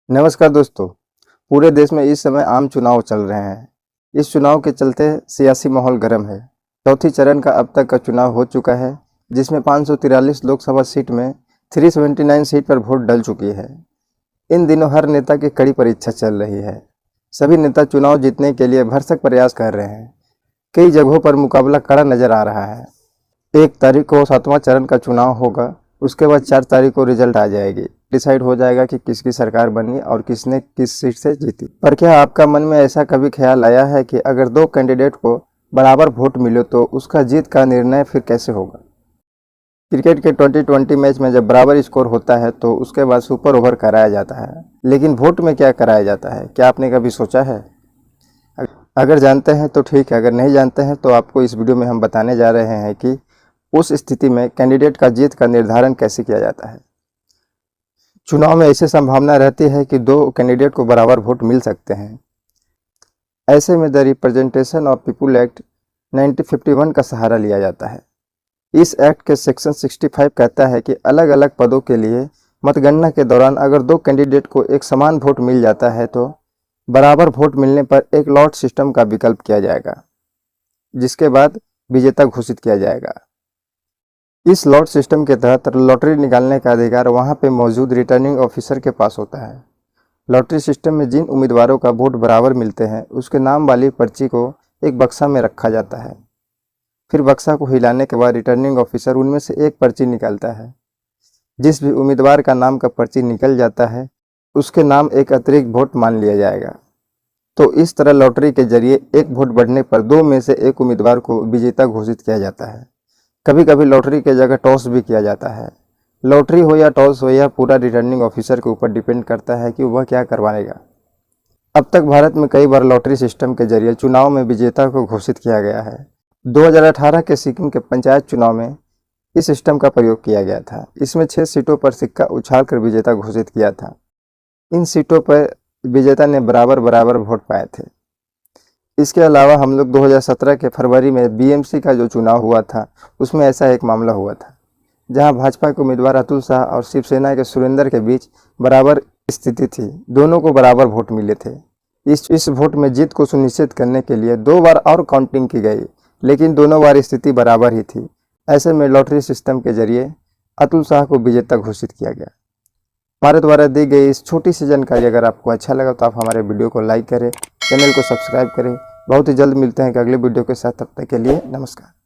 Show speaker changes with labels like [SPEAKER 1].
[SPEAKER 1] नमस्कार दोस्तों। पूरे देश में इस समय आम चुनाव चल रहे हैं। इस चुनाव के चलते सियासी माहौल गर्म है। चौथी चरण का अब तक का चुनाव हो चुका है, जिसमें 543 लोकसभा सीट में 379 सीट पर वोट डल चुकी है। इन दिनों हर नेता की कड़ी परीक्षा चल रही है। सभी नेता चुनाव जीतने के लिए भरसक प्रयास कर रहे हैं। कई जगहों पर मुकाबला कड़ा नजर आ रहा है। 1 तारीख को 7वां चरण का चुनाव होगा। उसके बाद 4 तारीख को रिजल्ट आ जाएगी। डिसाइड हो जाएगा कि किसकी सरकार बनी और किसने किस सीट से जीती। पर क्या आपका मन में ऐसा कभी ख्याल आया है कि अगर 2 कैंडिडेट को बराबर वोट मिले तो उसका जीत का निर्णय फिर कैसे होगा? क्रिकेट के 2020 मैच में जब बराबर स्कोर होता है तो उसके बाद सुपर ओवर कराया जाता है, लेकिन वोट में क्या कराया जाता है? क्या आपने कभी सोचा है? अगर जानते हैं तो ठीक है, अगर नहीं जानते हैं तो आपको इस वीडियो में हम बताने जा रहे हैं कि उस स्थिति में कैंडिडेट का जीत का निर्धारण कैसे किया जाता है। चुनाव में ऐसी संभावना रहती है कि 2 कैंडिडेट को बराबर वोट मिल सकते हैं। ऐसे में the representation of people act 1951 का सहारा लिया जाता है। इस एक्ट के सेक्शन 65 कहता है कि अलग अलग पदों के लिए मतगणना के दौरान अगर 2 कैंडिडेट को एक समान वोट मिल जाता है तो बराबर वोट मिलने पर एक लॉट सिस्टम का विकल्प किया जाएगा, जिसके बाद विजेता घोषित किया जाएगा। इस लॉट सिस्टम के तहत लॉटरी निकालने का अधिकार वहां पे मौजूद रिटर्निंग ऑफिसर के पास होता है। लॉटरी सिस्टम में जिन उम्मीदवारों का वोट बराबर मिलते हैं उसके नाम वाली पर्ची को एक बक्सा में रखा जाता है। फिर बक्सा को हिलाने के बाद रिटर्निंग ऑफिसर उनमें से एक पर्ची निकालता है। जिस भी उम्मीदवार का नाम का पर्ची निकल जाता है उसके नाम एक अतिरिक्त वोट मान लिया जाएगा। तो इस तरह लॉटरी के जरिए एक वोट बढ़ने पर 2 में से एक उम्मीदवार को विजेता घोषित किया जाता है। कभी कभी लॉटरी के जगह टॉस भी किया जाता है। लॉटरी हो या टॉस हो, यह पूरा रिटर्निंग ऑफिसर के ऊपर डिपेंड करता है कि वह क्या करवाएगा। अब तक भारत में कई बार लॉटरी सिस्टम के जरिए चुनाव में विजेता को घोषित किया गया है। 2018 के सिक्किम के पंचायत चुनाव में इस सिस्टम का प्रयोग किया गया था। इसमें 6 सीटों पर सिक्का उछालकर विजेता घोषित किया था। इन सीटों पर विजेता ने बराबर वोट पाए थे। इसके अलावा हम लोग 2017 के फरवरी में बीएमसी का जो चुनाव हुआ था उसमें ऐसा एक मामला हुआ था, जहां भाजपा के उम्मीदवार अतुल शाह और शिवसेना के सुरेंद्र के बीच बराबर स्थिति थी। दोनों को बराबर वोट मिले थे। इस वोट में जीत को सुनिश्चित करने के लिए 2 बार और काउंटिंग की गई, लेकिन दोनों बार स्थिति बराबर ही थी। ऐसे में लॉटरी सिस्टम के जरिए अतुल शाह को विजेता घोषित किया गया। हमारे द्वारा दी गई इस छोटी सी जानकारी अगर आपको अच्छा लगा तो आप हमारे वीडियो को लाइक करें, चैनल को सब्सक्राइब करें। बहुत ही जल्द मिलते हैं अगले वीडियो के साथ। तब तक के लिए नमस्कार।